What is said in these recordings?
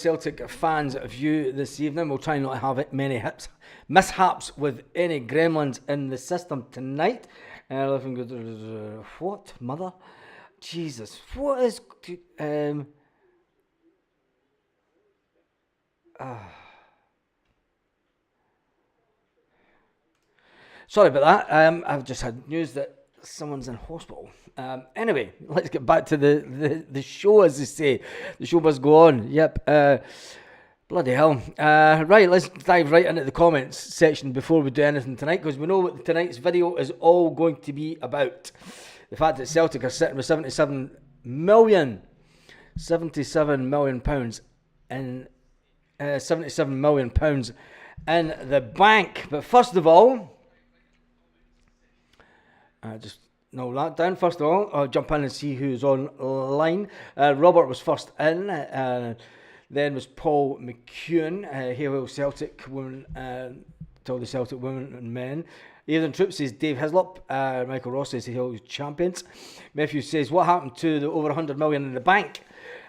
Celtic fans' view this evening. We'll try not to have many mishaps with any gremlins in the system tonight. Looking good. What, mother? Jesus. What is... Sorry about that. I've just had news that someone's in hospital. Anyway, let's get back to the show, as they say. The show must go on. Yep. Bloody hell. Right, let's dive right into the comments section before we do anything tonight, because we know what tonight's video is all going to be about. The fact that Celtic are sitting with 77 million pounds in 77 million pounds in the bank. But first of all, just note that down. First of all, I'll jump in and see who's online. Robert was first in. Then was Paul McEwen. Hail Celtic women, to all the Celtic women and men. Ethan Troop says Dave Hislop. Michael Ross says Hail Champions. Matthew says, what happened to the over 100 million in the bank?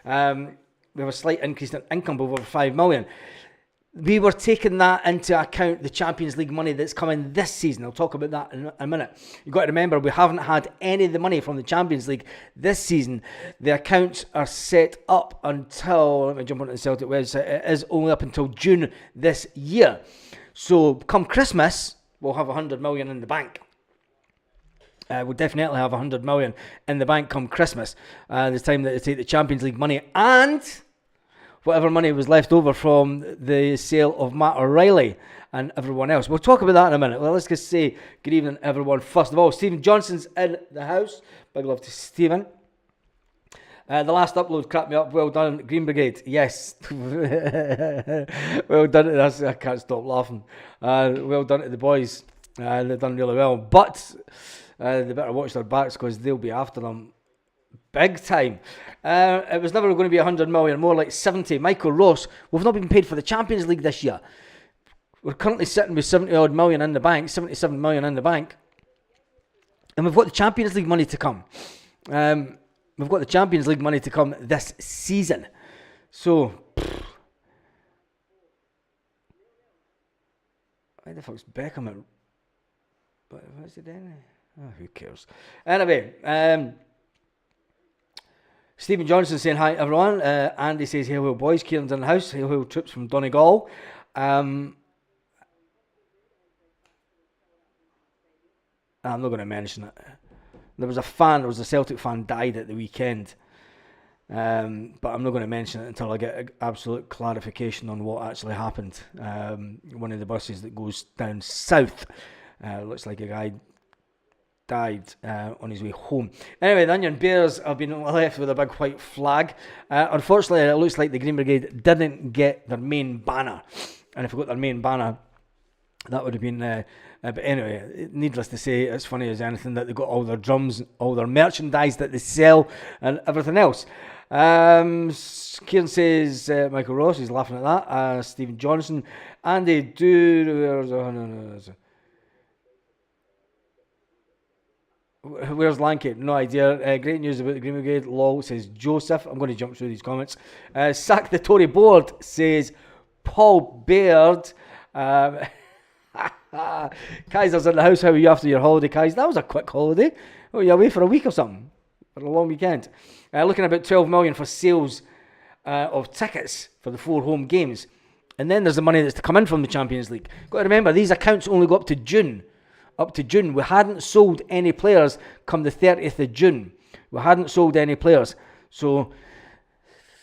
We have a slight increase in income of over 5 million. We were taking that into account, the Champions League money that's coming this season. I'll talk about that in a minute. You've got to remember, we haven't had any of the money from the Champions League this season. The accounts are set up until, let me jump onto the Celtic website, it is only up until June this year. So come Christmas, we'll have 100 million in the bank. We'll definitely have 100 million in the bank come Christmas. This time that they take the Champions League money and whatever money was left over from the sale of Matt O'Reilly and everyone else. We'll talk about that in a minute. Well, let's just say good evening, everyone. First of all, Stephen Johnson's in the house. Big love to Stephen. The last upload cracked me up. Well done, Green Brigade. Yes. Well done to us. I can't stop laughing. Well done to the boys. They've done really well. But they better watch their backs, because they'll be after them big time. It was never going to be 100 million, more like 70. Michael Ross, we've not been paid for the Champions League this year. We're currently sitting with 70 odd million in the bank, 77 million in the bank. And we've got the Champions League money to come. We've got the Champions League money to come this season. So, why the fuck's Beckham at... What's he doing? Oh, who cares? Anyway, Stephen Johnson saying hi everyone. Andy says hail boys. Kieran's in the house. Hail troops from Donegal. I'm not going to mention it. There was a Celtic fan died at the weekend. But I'm not going to mention it until I get absolute clarification on what actually happened. One of the buses that goes down south, looks like a guy died on his way home. Anyway, the Onion Bears have been left with a big white flag. Unfortunately, it looks like the Green Brigade didn't get their main banner. And if we got their main banner, that would have been... but anyway, needless to say, it's funny as anything that they got all their drums, all their merchandise that they sell, and everything else. Kieran says, Michael Ross, he's laughing at that. Stephen Johnson. Andy, where's Lanky? No idea. Great news about the Green Brigade. Lol, says Joseph. I'm going to jump through these comments. Sack the Tory board, says Paul Baird. Kaiser's in the house. How are you after your holiday, Kaiser? That was a quick holiday. Oh, you away for a week or something? For a long weekend. Looking about 12 million for sales of tickets for the 4 home games. And then there's the money that's to come in from the Champions League. Got to remember, these accounts only go up to June. We hadn't sold any players come the 30th of June. We hadn't sold any players. So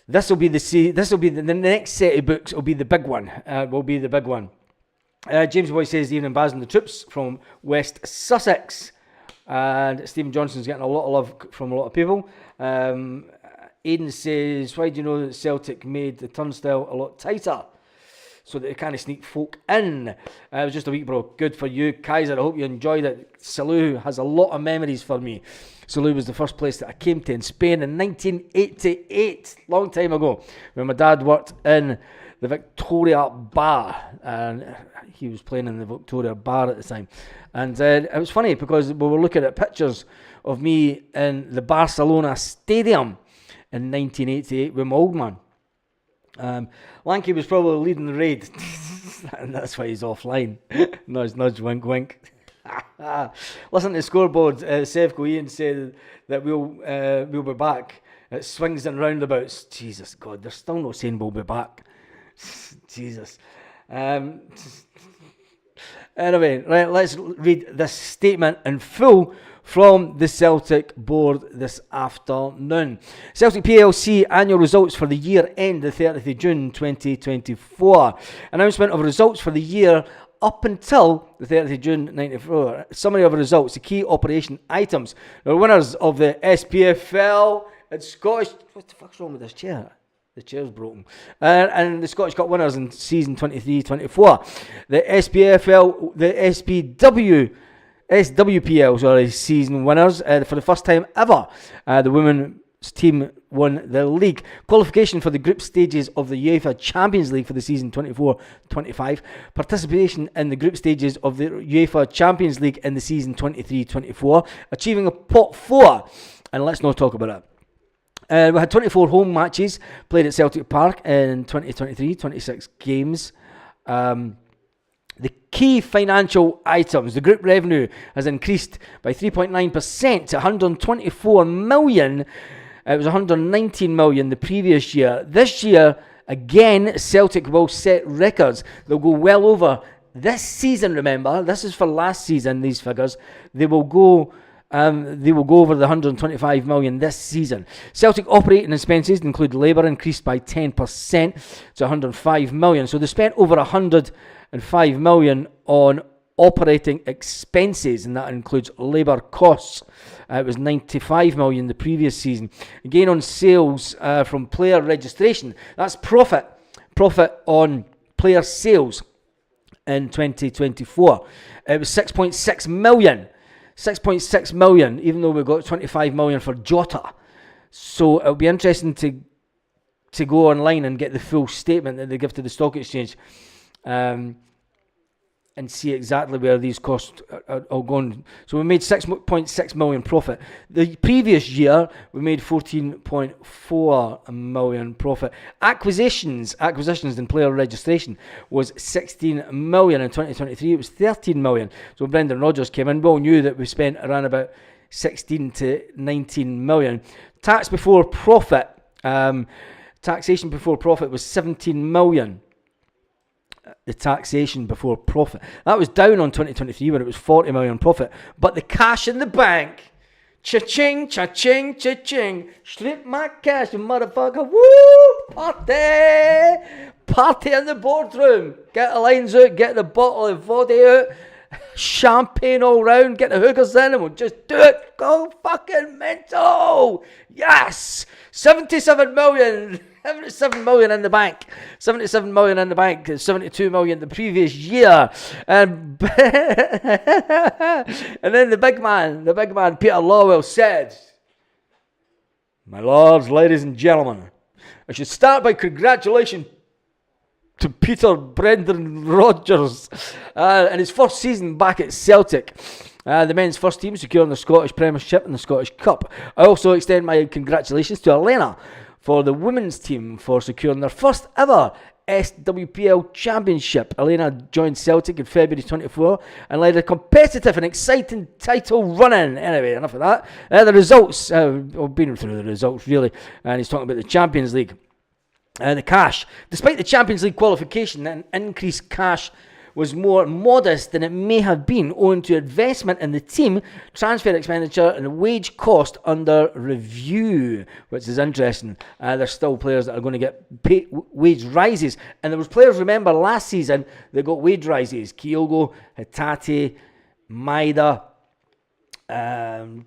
this will be the next set of books will be the big one. James Boy says evening Baz and the troops from West Sussex. And Stephen Johnson's getting a lot of love from a lot of people. Aidan says, why do you know that Celtic made the turnstile a lot tighter so that they can't sneak folk in? It was just a week, bro. Good for you, Kaiser. I hope you enjoyed it. Salou has a lot of memories for me. Salou was the first place that I came to in Spain in 1988, long time ago, when my dad worked in the Victoria Bar, and he was playing in the Victoria Bar at the time. And it was funny because we were looking at pictures of me in the Barcelona Stadium in 1988 with my old man. Lanky was probably leading the raid, and that's why he's offline. Nudge, nudge, wink, wink. Listen to the scoreboard. Sevco Ian said that we'll be back. It swings and roundabouts. Jesus God, they're still not saying we'll be back. Jesus. Anyway, right, let's read this statement in full from the Celtic board this afternoon. Celtic PLC annual results for the year end the 30th of June 2024. Announcement of results for the year up until the 30th of June 1994. Summary of results, the key operation items. The winners of the SPFL and Scottish... What the fuck's wrong with this chair? The chair's broken. And the Scottish Cup winners in season 23-24. The SPFL, the SWPL, season winners for the first time ever. The women's team won the league. Qualification for the group stages of the UEFA Champions League for the season 24-25. Participation in the group stages of the UEFA Champions League in the season 23-24. Achieving a pot 4. And let's not talk about it. We had 24 home matches played at Celtic Park in 2023, 26 games. The key financial items. The group revenue has increased by 3.9% to 124 million. It was 119 million the previous year. This year, again, Celtic will set records. They'll go well over this season, remember. This is for last season, these figures. They will go over the 125 million this season. Celtic operating expenses include labour increased by 10% to 105 million. So they spent over 105 million on operating expenses, and that includes labour costs. It was 95 million the previous season. Again on sales from player registration. That's profit on player sales in 2024. It was 6.6 million. 6.6 million, even though we got 25 million for Jota. So it'll be interesting to go online and get the full statement that they give to the stock exchange, and see exactly where these costs are all going. So we made 6.6 million profit. The previous year, we made 14.4 million profit. Acquisitions and player registration was 16 million in 2023. It was 13 million. So when Brendan Rodgers came in, we all knew that we spent around about 16 to 19 million. Tax before profit, taxation before profit was 17 million. The taxation before profit. That was down on 2023 when it was 40 million profit. But the cash in the bank, cha-ching, cha-ching, cha-ching, slip my cash, you motherfucker, woo, party in the boardroom. Get the lines out, get the bottle of vodka out, champagne all round, get the hookers in, and we'll just do it. Go fucking mental. Yes, 77 million. 77 million in the bank. 77 million in the bank. 72 million the previous year. And then the big man, Peter Lawwell said, "My lords, ladies and gentlemen, I should start by congratulating to Peter Brendan Rodgers in his first season back at Celtic. The men's first team securing the Scottish Premiership and the Scottish Cup. I also extend my congratulations to Elena for the women's team for securing their first ever SWPL Championship. Elena joined Celtic in February 24 and led a competitive and exciting title run-in." Anyway, enough of that. The results, I've been through the results really, and he's talking about the Champions League. The cash. Despite the Champions League qualification, an increased cash was more modest than it may have been owing to investment in the team, transfer expenditure and wage cost under review, which is interesting. There's still players that are going to get wage rises, and there was players, remember, last season that got wage rises. Kyogo, Hatate, Maida, I'm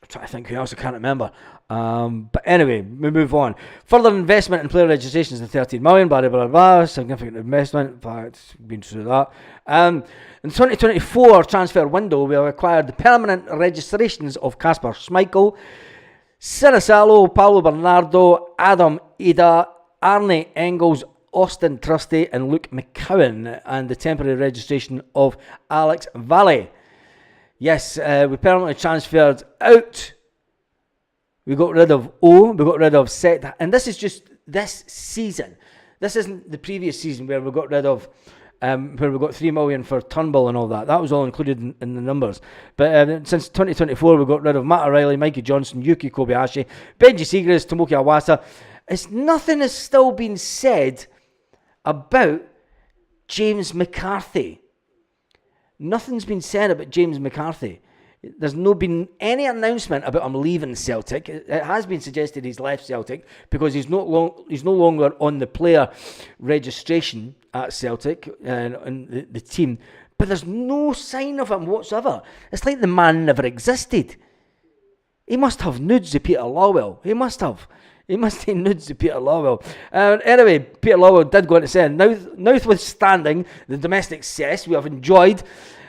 trying to think who else, I can't remember. But anyway, we move on. Further investment in player registrations of 13 million, blah, blah, blah, blah. Significant investment. In fact, been through that. In 2024 transfer window, we have acquired the permanent registrations of Kasper Schmeichel, Sinisalo, Paulo Bernardo, Adam Ida, Arne Engels, Austin Trusty, and Luke McCowan, and the temporary registration of Alex Valley. Yes, we permanently transferred out. We got rid of O, we got rid of Set, and this is just this season. This isn't the previous season where we got rid of, where we got 3 million for Turnbull and all that. That was all included in the numbers. But since 2024, we got rid of Matt O'Reilly, Mikey Johnson, Yuki Kobayashi, Benji Seagras, Tomoki Awasa. Nothing has still been said about James McCarthy. Nothing's been said about James McCarthy. There's no been any announcement about him leaving Celtic. It has been suggested he's left Celtic because he's no longer on the player registration at Celtic and the team. But there's no sign of him whatsoever. It's like the man never existed. He must have nudes of Peter Lawwell. He must have nudes of Peter Lawwell. Anyway, Peter Lawwell did go on to say, notwithstanding the domestic success we have enjoyed,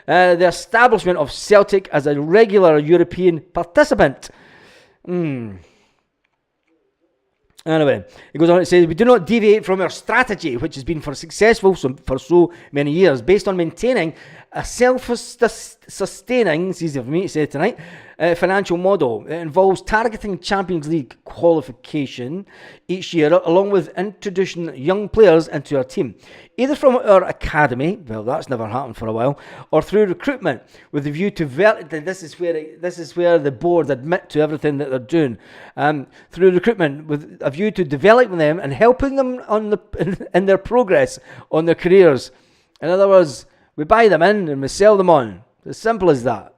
the establishment of Celtic as a regular European participant. Anyway, he goes on to say, we do not deviate from our strategy, which has been successful for so many years, based on maintaining a self-sustaining, it's easy for me to say tonight, financial model. It involves targeting Champions League qualification each year, along with introducing young players into our team, either from our academy, well, that's never happened for a while, or through recruitment, with the view to this is where the board admit to everything that they're doing. Through recruitment, with a view to developing them and helping them in their progress on their careers. In other words, we buy them in and we sell them on. As simple as that.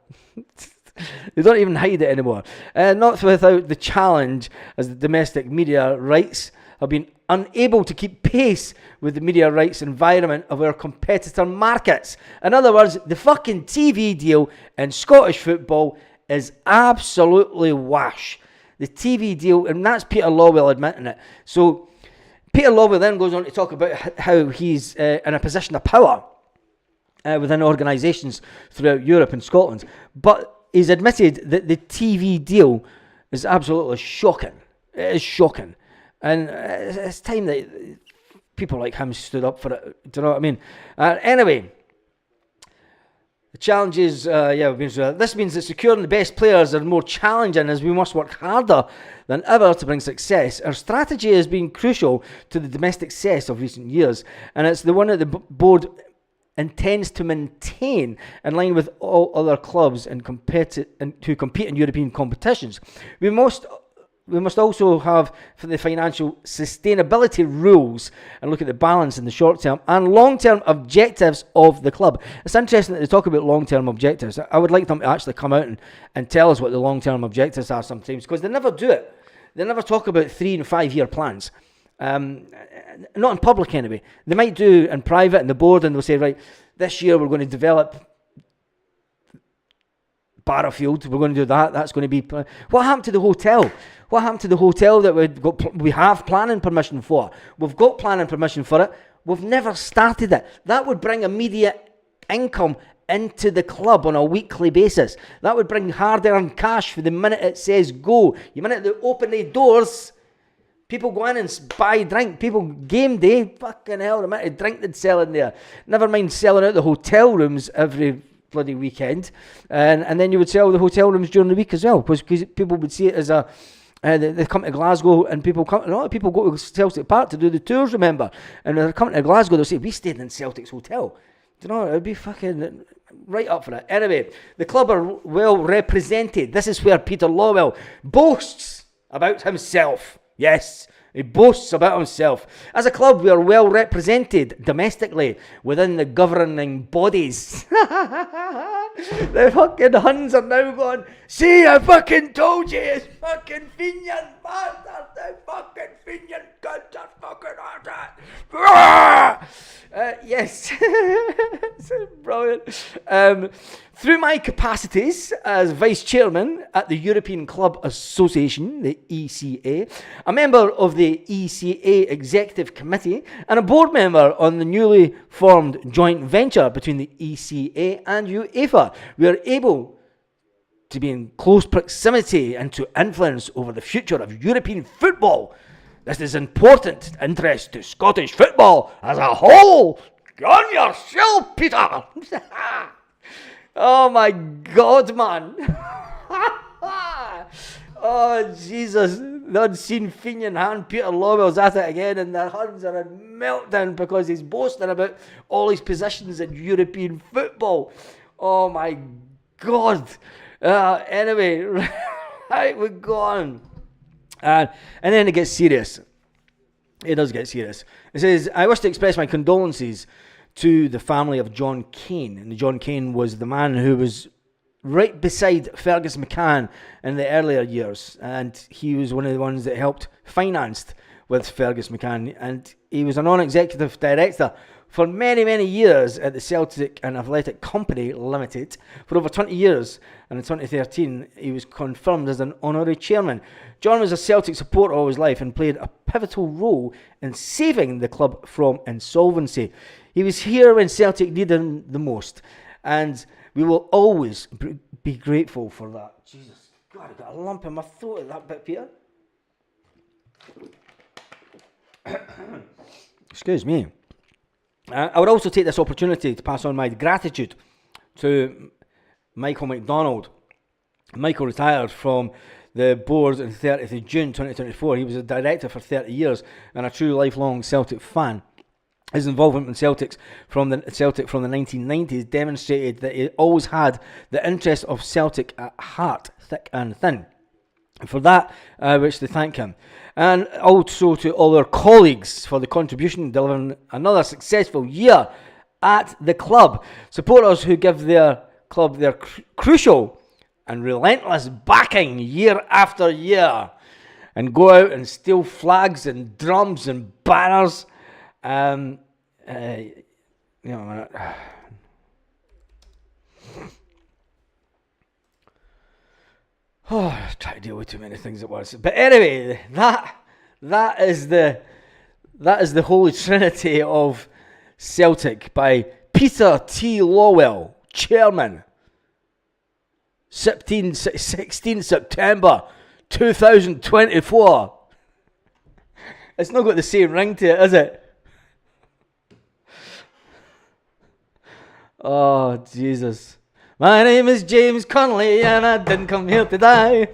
They don't even hide it anymore. Not without the challenge, as the domestic media rights have been unable to keep pace with the media rights environment of our competitor markets. In other words, the fucking TV deal in Scottish football is absolutely wash. The TV deal, and that's Peter Lawwell admitting it. So Peter Lawwell then goes on to talk about how he's in a position of power within organisations throughout Europe and Scotland. But he's admitted that the TV deal is absolutely shocking. It is shocking. And it's time that people like him stood up for it. Do you know what I mean? Anyway, the challenge is, this means that securing the best players are more challenging, as we must work harder than ever to bring success. Our strategy has been crucial to the domestic success of recent years, and it's the one that the board intends to maintain in line with all other clubs to compete in European competitions. We must also have for the financial sustainability rules and look at the balance in the short term and long term objectives of the club. It's interesting that they talk about long term objectives. I would like them to actually come out and tell us what the long term objectives are sometimes, because they never do it. They never talk about 3 and 5 year plans. Not in public anyway. They might do in private in the board, and they'll say, right, this year we're going to develop Barrowfield, we're going to do that, that's going to be... What happened to the hotel? What happened to the hotel that we have planning permission for? We've got planning permission for it, we've never started it. That would bring immediate income into the club on a weekly basis. That would bring hard-earned cash for the minute it says go. The minute they open the doors... People go in and buy drink. People, game day, fucking hell, the amount of drink they'd sell in there. Never mind selling out the hotel rooms every bloody weekend. And then you would sell the hotel rooms during the week as well, because people would see it as a... they come to Glasgow, and a lot of people go to Celtic Park to do the tours, remember? And when they're coming to Glasgow, they'll say, we stayed in Celtic's hotel. Do you know, it would be fucking right up for it. Anyway, the club are well represented. This is where Peter Lawwell boasts about himself. Yes, he boasts about himself. As a club, we are well represented domestically within the governing bodies. The fucking Huns are now going, see, I fucking told you, it's fucking Fenian bastard, the fucking Fenian cunts are fucking hard. Yes, it's brilliant. Through my capacities as Vice Chairman at the European Club Association, the ECA, a member of the ECA Executive Committee, and a board member on the newly formed joint venture between the ECA and UEFA, we are able to be in close proximity and to influence over the future of European football. This is important interest to Scottish football as a whole. Go on yourself, Peter. Oh my God, man. Oh, Jesus. The unseen Fenian hand, Peter Lawwell's at it again, and the Huns are in meltdown because he's boasting about all his positions in European football. Oh, my God. Anyway, right, we go on. And then it gets serious. It does get serious. It says, I wish to express my condolences to the family of John Cain. And John Cain was the man who was right beside Fergus McCann in the earlier years. And he was one of the ones that helped financed with Fergus McCann. And he was a non-executive director for many, many years at the Celtic and Athletic Company Limited for over 20 years. And in 2013, he was confirmed as an honorary chairman. John was a Celtic supporter all his life and played a pivotal role in saving the club from insolvency. He was here when Celtic needed him the most. And we will always be grateful for that. Jesus, God, I got a lump in my throat at that bit, Peter. Excuse me. I would also take this opportunity to pass on my gratitude to Michael McDonald. Michael retired from the board on 30th of June 2024. He was a director for 30 years and a true lifelong Celtic fan. His involvement in Celtic from the 1990s demonstrated that he always had the interest of Celtic at heart, thick and thin. And for that, I wish to thank him. And also to all our colleagues for the contribution, delivering another successful year at the club. Supporters who give their club their crucial and relentless backing year after year. And go out and steal flags and drums and banners. I try to deal with too many things at once. But anyway, that is the Holy Trinity of Celtic by Peter T. Lawwell, Chairman. 16 September 2024. It's not got the same ring to it, is it? Oh, Jesus. My name is James Connolly and I didn't come here to die.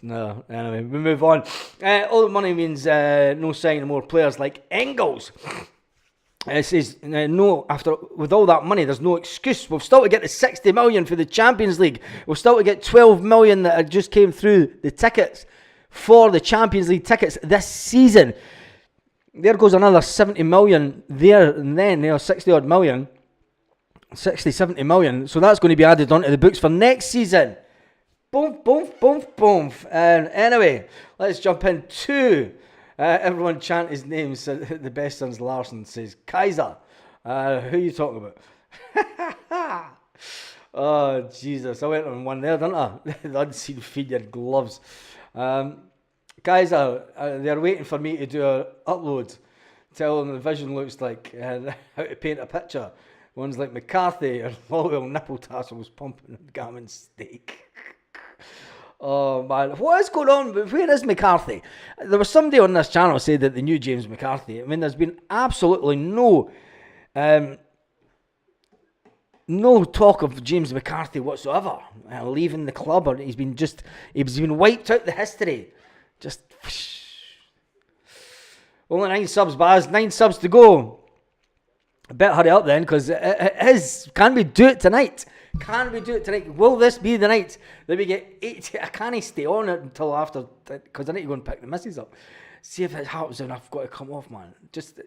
No, anyway, we move on. All the money means no signing more players like Engels. It says, with all that money, there's no excuse. We've still to get the 60 million for the Champions League. We've still to get 12 million that just came through the tickets for the Champions League tickets this season. There goes another 70 million there and then, 60 odd million. 60, 70 million. So that's going to be added onto the books for next season. Boom, boom, boom, boom. And anyway, let's jump into... everyone chant his name. So the best son's Larson says, Kaiser. Who are you talking about? Oh, Jesus. I went on one there, didn't I? The unseen feed your gloves. Kaiser, they're waiting for me to do an upload. Tell them the vision looks like and how to paint a picture. One's like McCarthy or Lawwell nipple tassels pumping gammon steak. Oh man, what is going on? Where is McCarthy? There was somebody on this channel said that they knew James McCarthy. I mean, there's been absolutely no talk of James McCarthy whatsoever leaving the club, or he's been wiped out the history. Just only 9 subs, Baz. 9 subs to go. I better hurry up then, because it is. Can we do it tonight? Can we do it tonight? Will this be the night that we get 80? I can't stay on it until after, because I need to go and pick the missus up. See if it happens and I've got to come off, man. Just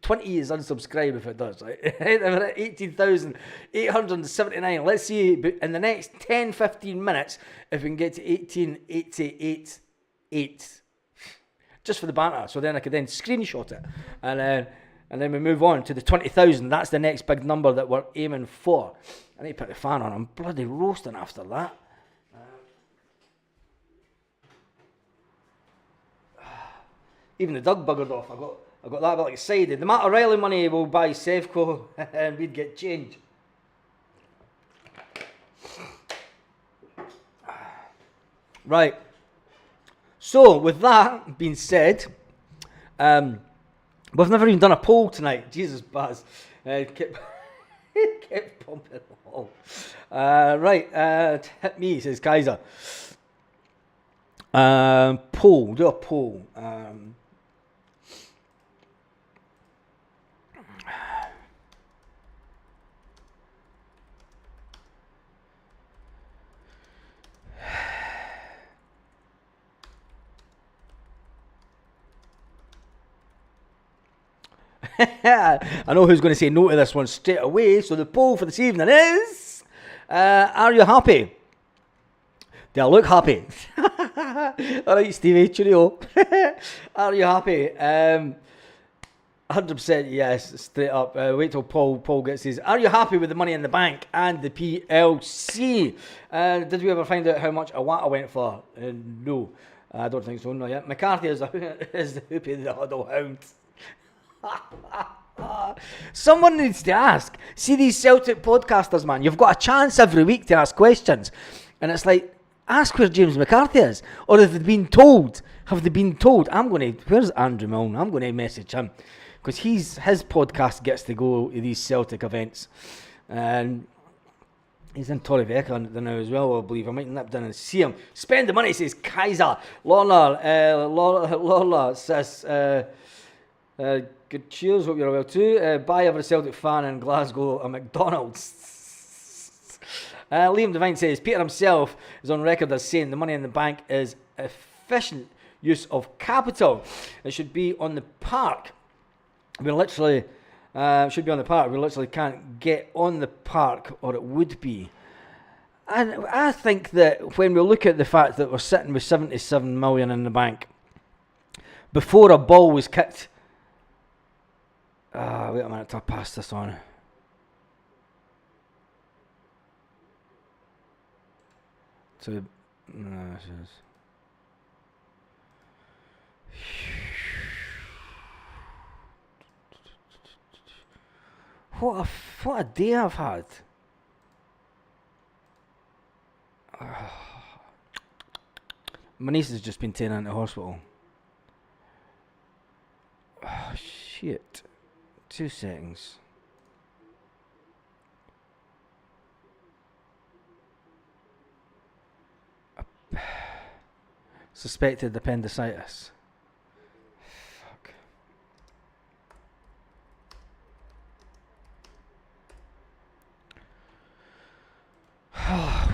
20 is unsubscribe if it does, right? We're at 18,879. Let's see in the next 10-15 minutes if we can get to 18,888. Just for the banter. So then I could then screenshot it. And then we move on to the 20,000. That's the next big number that we're aiming for. I need to put the fan on. I'm bloody roasting after that. Even the dog buggered off. I got that bit excited. The Matt O'Reilly money will buy Sevco and we'd get change. Right. So, with that being said, we've never even done a poll tonight. Jesus, Baz. Kept pumping along. Right, hit me, says Kaiser. Poll, do a poll. I know who's going to say no to this one straight away. So the poll for this evening is: are you happy? Do I look happy? All right, Stevie, cheerio. Are you happy? 100% yes, straight up. Wait till Paul gets his. Are you happy with the Money in the Bank and the PLC? Did we ever find out how much Awata went for? No, I don't think so. Not yet. McCarthy is the hoopy the huddle hound. Someone needs to ask. See these Celtic podcasters, man. You've got a chance every week to ask questions, and it's like, ask where James McCarthy is, or have they been told? Have they been told? Where's Andrew Milne? I'm going to message him because his podcast gets to go to these Celtic events, and he's in Torrevieja now as well, I believe. I might nip down and see him. Spend the money, says Kaiser. Lola says. Good cheers, hope you're well too. Buy every Celtic fan in Glasgow a McDonald's. Liam Devine says Peter himself is on record as saying the Money in the Bank is efficient use of capital. It should be on the park. We literally should be on the park. We literally can't get on the park, or it would be. And I think that when we look at the fact that we're sitting with 77 million in the bank before a ball was kicked. Wait a minute, I'll pass this on. What a day I've had. My niece has just been taken into hospital. Oh, shit. 2 seconds. Suspected appendicitis. Fuck.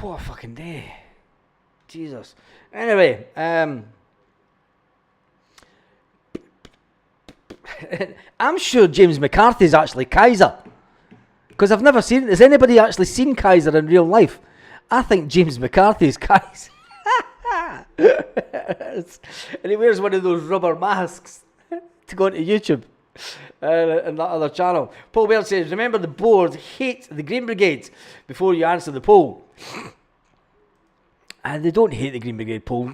What a fucking day. Jesus. Anyway, I'm sure James McCarthy is actually Kaiser, because I've never seen. Has anybody actually seen Kaiser in real life? I think James McCarthy is Kaiser. And he wears one of those rubber masks to go onto YouTube and that other channel. Paul Bell says, remember the board hate the Green Brigade before you answer the poll. And they don't hate the Green Brigade, Paul.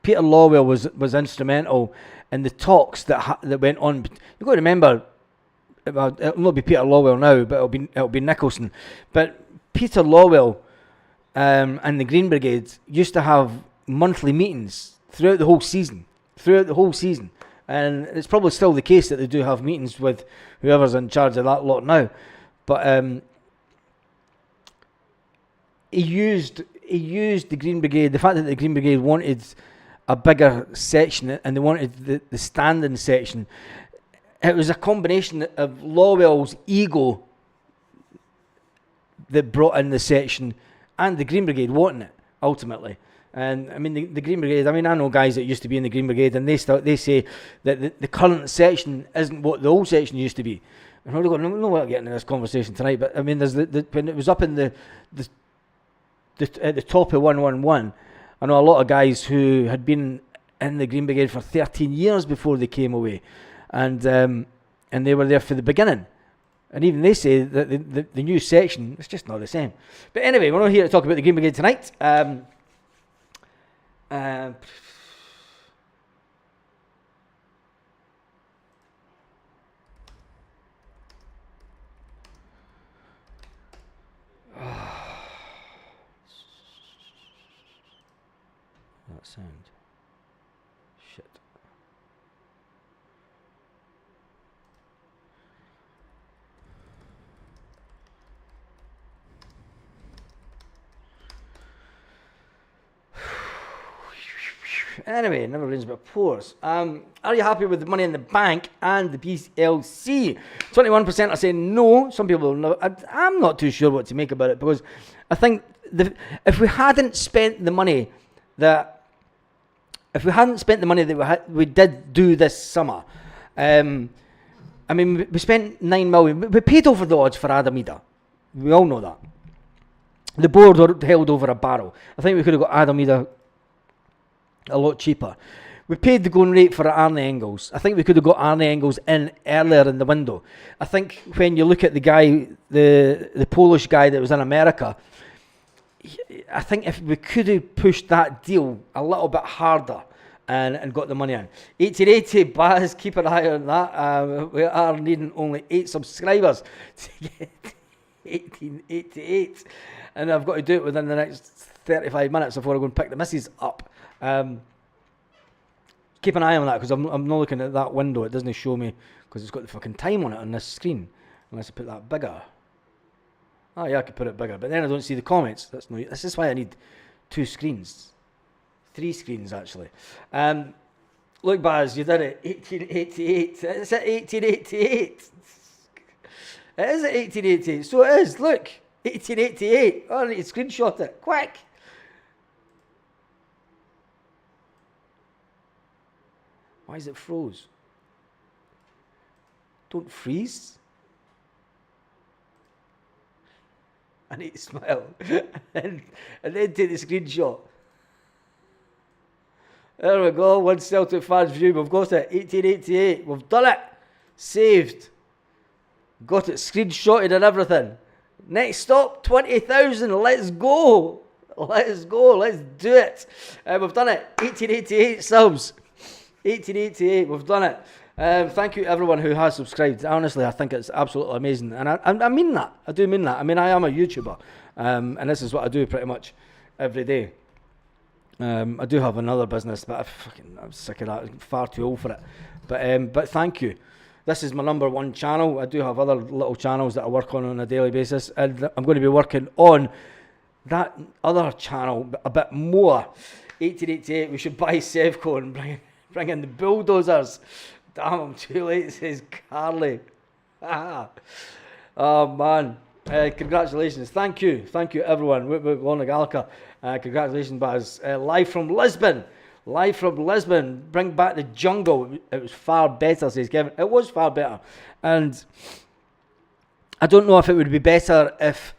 Peter Lawwell was instrumental in the talks that went on. You've got to remember, it'll not be Peter Lawwell now, but it'll be Nicholson. But Peter Lawwell and the Green Brigade used to have monthly meetings throughout the whole season. And it's probably still the case that they do have meetings with whoever's in charge of that lot now. But he used the Green Brigade, the fact that the Green Brigade wanted a bigger section and they wanted the standing section. It was a combination of Lawwell's ego that brought in the section and the Green Brigade wanting it, ultimately. And I mean, the Green Brigade, I know guys that used to be in the Green Brigade, and they say that the current section isn't what the old section used to be. And we're going, no, we're not getting into this conversation tonight, but I mean, there's when it was up in at the top of 111, I know a lot of guys who had been in the Green Brigade for 13 years before they came away, and they were there for the beginning. And even they say that the new section is just not the same. But anyway, we're not here to talk about the Green Brigade tonight. That sound. Shit. Anyway, never rains but pours. Are you happy with the money in the bank and the PLC? 21% are saying no. Some people know. I'm not too sure what to make about it, because I think if we hadn't spent the money that we did do this summer, I mean, we spent 9 million. We paid over the odds for Adamida. We all know that. The board were held over a barrel. I think we could have got Adamida a lot cheaper. We paid the going rate for Arne Engels. I think we could have got Arne Engels in earlier in the window. I think when you look at the guy, the Polish guy that was in America, I think if we could have pushed that deal a little bit harder and got the money in. 1880, Baz, keep an eye on that. We are needing only 8 subscribers to get 1888. And I've got to do it within the next 35 minutes before I go and pick the missus up. Keep an eye on that, because I'm not looking at that window. It doesn't show me, because it's got the fucking time on it on this screen. Unless I put that bigger. Oh yeah, I could put it bigger, but then I don't see the comments. This is why I need 2 screens. 3 screens, actually. Look, Baz, you did it. 1888. It's at 1888. It is at 1888. So it is. Look. 1888. Oh, I need to screenshot it. Quick. Why is it froze? Don't freeze. I need to smile. and then take the screenshot. There we go. One Celtic fans view. We've got it. 1888. We've done it. Saved. Got it screenshotted and everything. Next stop, 20,000. Let's go. Let's go. Let's do it. We've done it. 1888 subs. 1888. We've done it. Thank you everyone who has subscribed. Honestly, I think it's absolutely amazing. And I mean that. I do mean that. I mean, I am a YouTuber. And this is what I do pretty much every day. I do have another business, but I'm sick of that. I'm far too old for it. But thank you. This is my number 1 channel. I do have other little channels that I work on a daily basis, and I'm going to be working on that other channel a bit more. 1888, we should buy Sevco and bring in the bulldozers. Damn, I'm too late, says Carly. Oh man, congratulations. Thank you everyone. Galka. Congratulations, Baz. Live from Lisbon. Bring back the jungle. It was far better, says Kevin. It was far better. And I don't know if it would be better if...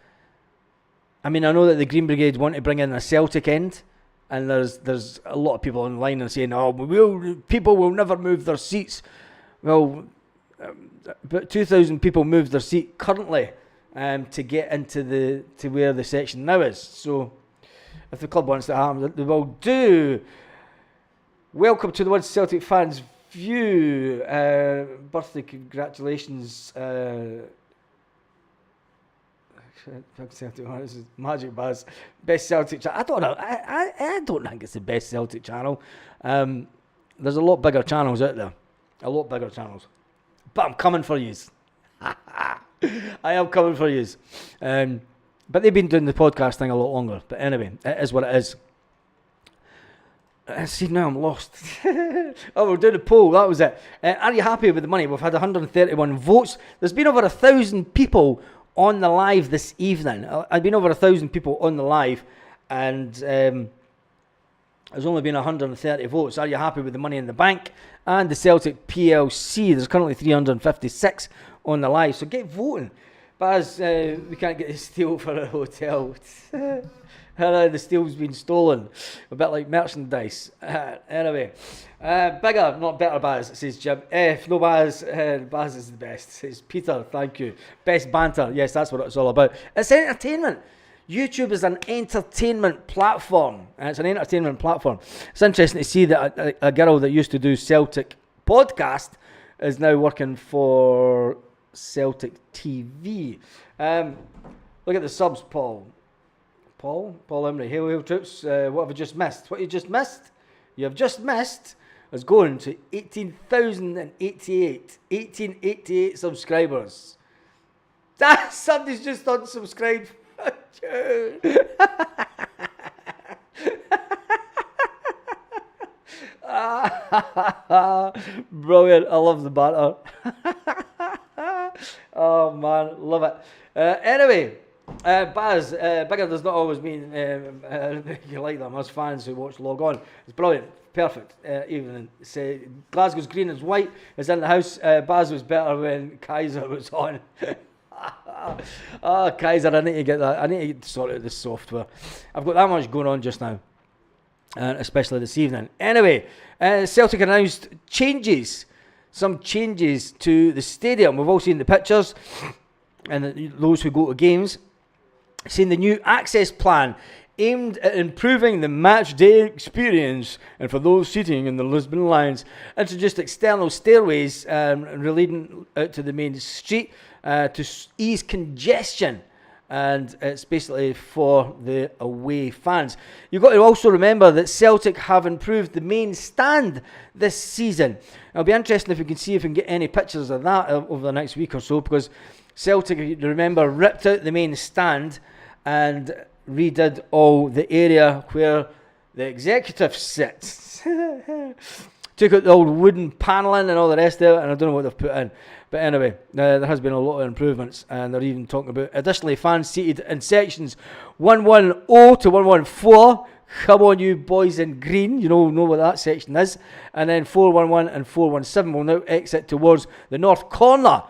I mean, I know that the Green Brigade want to bring in a Celtic end. And there's a lot of people online and saying, people will never move their seats. Well, but 2,000 people moved their seat currently to get into to where the section now is. So if the club wants to happen, they will do. Welcome to the One Celtic Fans View. Birthday congratulations. This is Magic Buzz. Best Celtic channel. I don't know. I don't think it's the best Celtic channel. There's a lot bigger channels out there. A lot bigger channels. But I'm coming for yous. I am coming for yous. But they've been doing the podcast thing a lot longer. But anyway, it is what it is. See, now I'm lost. Oh, we're doing a poll. That was it. Are you happy with the money? We've had 131 votes. There's been over 1,000 people on the live this evening. I've been over 1,000 people on the live, and there's only been 130 votes. Are you happy with the money in the bank and the Celtic PLC? There's currently 356 on the live, so get voting. Baz, we can't get the steel for a hotel. The steel's been stolen. A bit like merchandise. Anyway, bigger, not better, Baz, says Jim. No, Baz, Baz is the best, says Peter. Thank you. Best banter. Yes, that's what it's all about. It's entertainment. YouTube is an entertainment platform. It's an entertainment platform. It's interesting to see that a girl that used to do Celtic podcast is now working for Celtic TV. Look at the subs, Paul Emery. Hail, hail, troops. What have I just missed? What you just missed? You have just missed is going to 18,088. 1888 subscribers. Somebody's just unsubscribed. Brilliant. I love the banter. Oh man, love it. Anyway, Baz, bigger does not always mean you like them. As fans who watch Log On, it's brilliant, perfect. Even say Glasgow's green and white is in the house. Baz was better when Kaiser was on. Oh, Kaiser, I need to get that. I need to sort out this software. I've got that much going on just now, especially this evening. Anyway, Celtic announced some changes to the stadium. We've all seen the pictures, and those who go to games, seen the new access plan aimed at improving the match day experience, and for those sitting in the Lisbon Lions, introduced external stairways leading out to the main street to ease congestion, and it's basically for the away fans. You've got to also remember that Celtic have improved the main stand this season. It'll be interesting if we can see if we can get any pictures of that over the next week or so, because Celtic, if you remember, ripped out the main stand and redid all the area where the executive sits. Took out the old wooden panelling and all the rest of it, and I don't know what they've put in. But anyway, there has been a lot of improvements, and they're even talking about additionally fans seated in sections 110 to 114. Come on, you boys in green, you know what that section is. And then 411 and 417 will now exit towards the north corner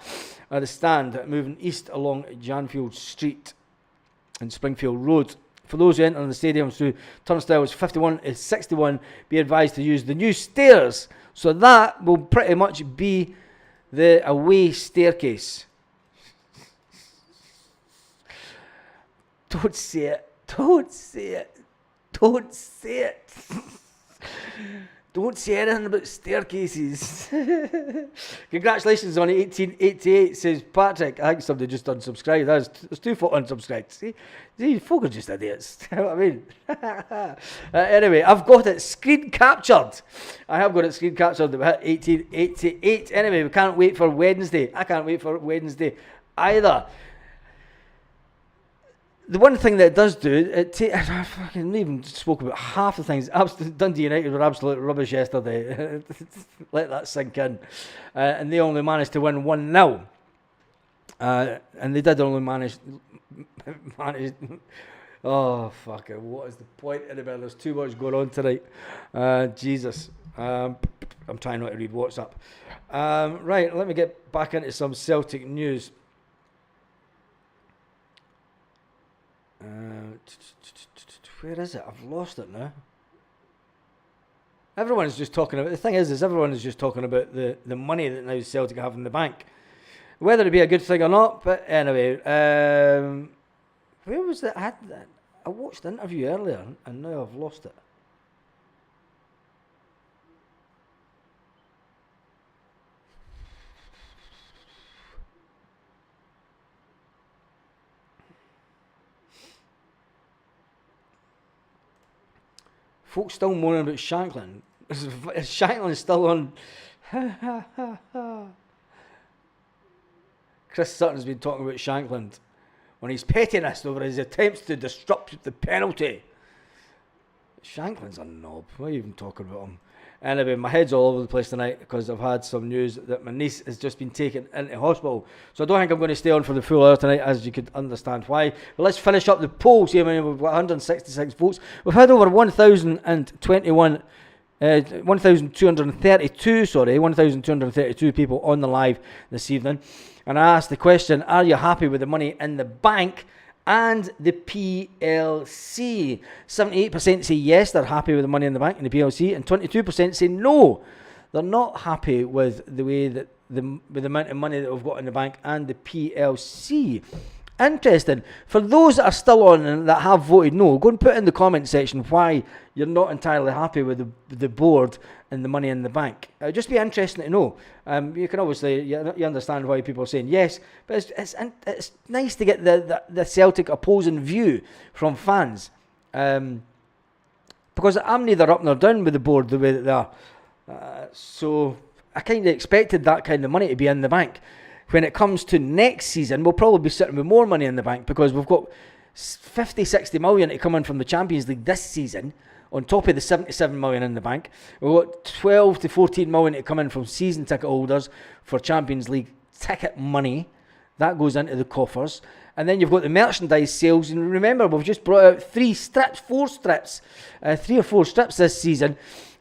of the stand, moving east along Janfield Street and Springfield Road. For those who enter the stadium through turnstiles 51 and 61, be advised to use the new stairs. So that will pretty much be the away staircase. Don't say it. Don't say it. Don't say it. Don't say anything about staircases. Congratulations on 1888, says Patrick. I think somebody just unsubscribed. There's 2 folk unsubscribed. See, folk are just idiots. You know what I mean? Anyway, I've got it screen captured. I have got it screen captured that we hit 1888. Anyway, we can't wait for Wednesday. I can't wait for Wednesday either. The one thing that it does do, I fucking even spoke about half the things. Dundee United were absolute rubbish yesterday. Let that sink in. And they only managed to win 1-0. And they did only manage. Oh, fuck it. What is the point anyway? There's too much going on tonight. Jesus. I'm trying not to read WhatsApp. Right, let me get back into some Celtic news. Where is it? I've lost it now. Everyone's just talking about, the thing is everyone is just talking about the money that now Celtic have in the bank. Whether it be a good thing or not, but anyway, where was that? I watched the interview earlier and now I've lost it. Folks still moaning about Shanklin. Is Shanklin still on? Chris Sutton's been talking about Shanklin on his pettiness over his attempts to disrupt the penalty. Shanklin's a knob. Why are you even talking about him? Anyway, my head's all over the place tonight because I've had some news that my niece has just been taken into hospital. So I don't think I'm going to stay on for the full hour tonight, as you could understand why. But let's finish up the polls here. I mean, we've got 166 votes. We've had over 1,232 people on the live this evening. And I asked the question, are you happy with the money in the bank and the PLC? 78% say yes, they're happy with the money in the bank and the PLC, and 22% say no, they're not happy with the way that with the amount of money that we've got in the bank and the PLC. Interesting. For those that are still on and that have voted no, go and put in the comment section why you're not entirely happy with the board and the money in the bank. It'd just be interesting to know. You can obviously, you understand why people are saying yes, but it's nice to get the Celtic opposing view from fans. Because I'm neither up nor down with the board the way that they are. So I kind of expected that kind of money to be in the bank. When it comes to next season, we'll probably be sitting with more money in the bank because we've got 50, 60 million to come in from the Champions League this season on top of the 77 million in the bank. We've got 12 to 14 million to come in from season ticket holders for Champions League ticket money. That goes into the coffers. And then you've got the merchandise sales. And remember, we've just brought out 3 or 4 strips this season,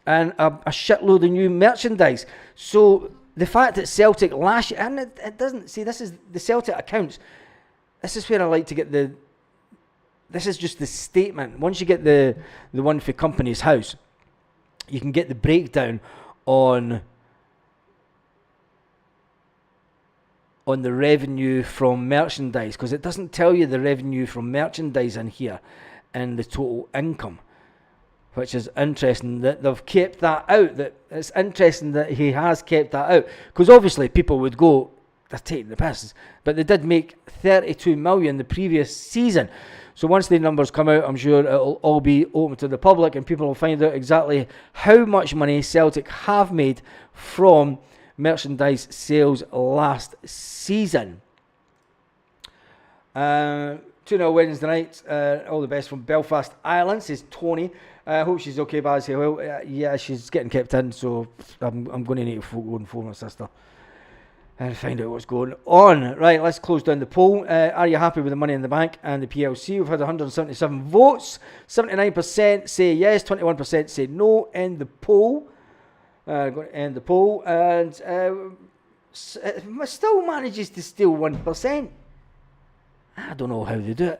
and a shitload of new merchandise. So the fact that Celtic last year, and it doesn't, see, this is the Celtic accounts. This is where I like to get this is just the statement. Once you get the one for Company's House, you can get the breakdown on the revenue from merchandise, because it doesn't tell you the revenue from merchandise in here and the total income, which is interesting that they've kept that out. That it's interesting that he has kept that out, because obviously people would go, they're taking the piss, but they did make 32 million the previous season. So once the numbers come out, I'm sure it'll all be open to the public, and people will find out exactly how much money Celtic have made from merchandise sales last season. 2-0 Wednesday night. All the best from Belfast, Ireland, says Tony. I hope she's okay, Baz. Well, yeah, she's getting kept in, so I'm going to need to go and phone my sister and find out what's going on. Right, let's close down the poll. Are you happy with the Money in the Bank and the PLC? We've had 177 votes. 79% say yes, 21% say no in the poll. Going to end the poll, and still manages to steal 1%. I don't know how they do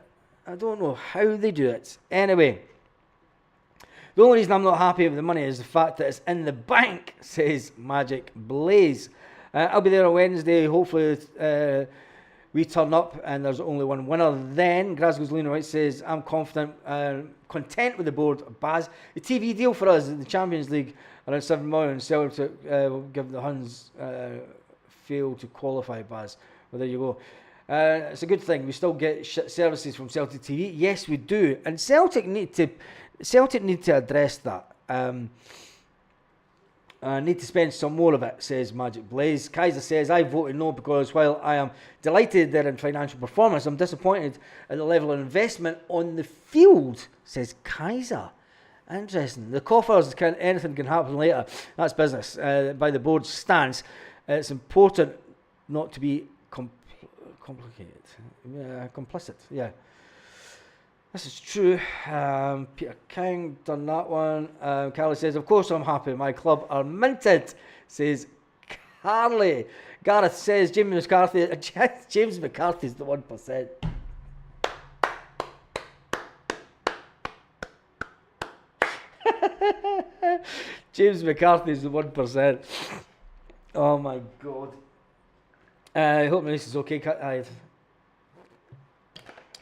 it. Anyway, the only reason I'm not happy with the money is the fact that it's in the bank, says Magic Blaze. I'll be there on Wednesday. Hopefully we turn up and there's only one winner then. Glasgow's Lena White says, I'm confident and content with the board. Baz, the TV deal for us in the Champions League, around 7 million. Celtic will give the Huns fail to qualify, Baz. Well, there you go. It's a good thing. We still get services from Celtic TV. Yes, we do. And Celtic need to address that. Need to spend some more of it, says Magic Blaze. Kaiser says, I voted no because while I am delighted they're in financial performance, I'm disappointed at the level of investment on the field, says Kaiser. Interesting. The coffers, anything can happen later. That's business. By the board's stance, it's important not to be complicated. Complicit, yeah. This is true. Peter King done that one. Carly says, of course I'm happy. My club are minted, says Carly. Gareth says, James McCarthy's the 1%. James McCarthy's the 1%. Oh my God. I hope this is okay.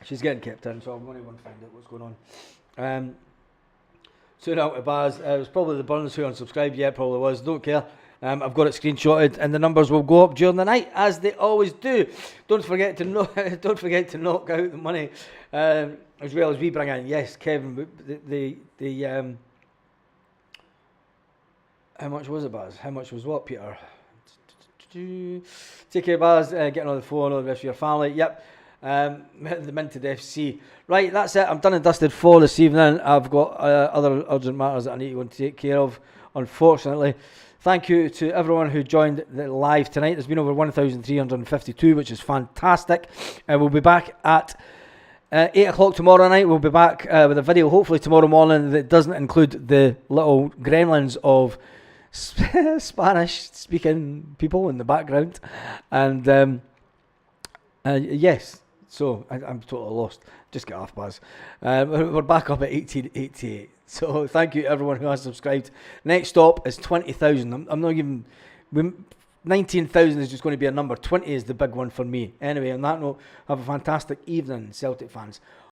She's getting kept in, so I'm going to want to find out what's going on. Soon out to Baz. It was probably the Burns who unsubscribed. Yeah, it probably was. Don't care. I've got it screenshotted, and the numbers will go up during the night as they always do. Don't forget to knock out the money as well as we bring in. Yes, Kevin. The how much was it, Baz? How much was what, Peter? Take care, Baz. Getting on the phone, all the rest of your family. Yep. The Minted FC. Right, that's it. I'm done and dusted for this evening. I've got other urgent matters that I need to go and take care of, unfortunately. Thank you to everyone who joined the live tonight. There's been over 1,352, which is fantastic. We'll be back at 8 o'clock tomorrow night. We'll be back with a video, hopefully tomorrow morning, that doesn't include the little gremlins of Spanish-speaking people in the background. And yes. So, I'm totally lost. Just get off, Baz. We're back up at 1888. So, thank you to everyone who has subscribed. Next stop is 20,000. I'm not even... 19,000 is just going to be a number. 20 is the big one for me. Anyway, on that note, have a fantastic evening, Celtic fans.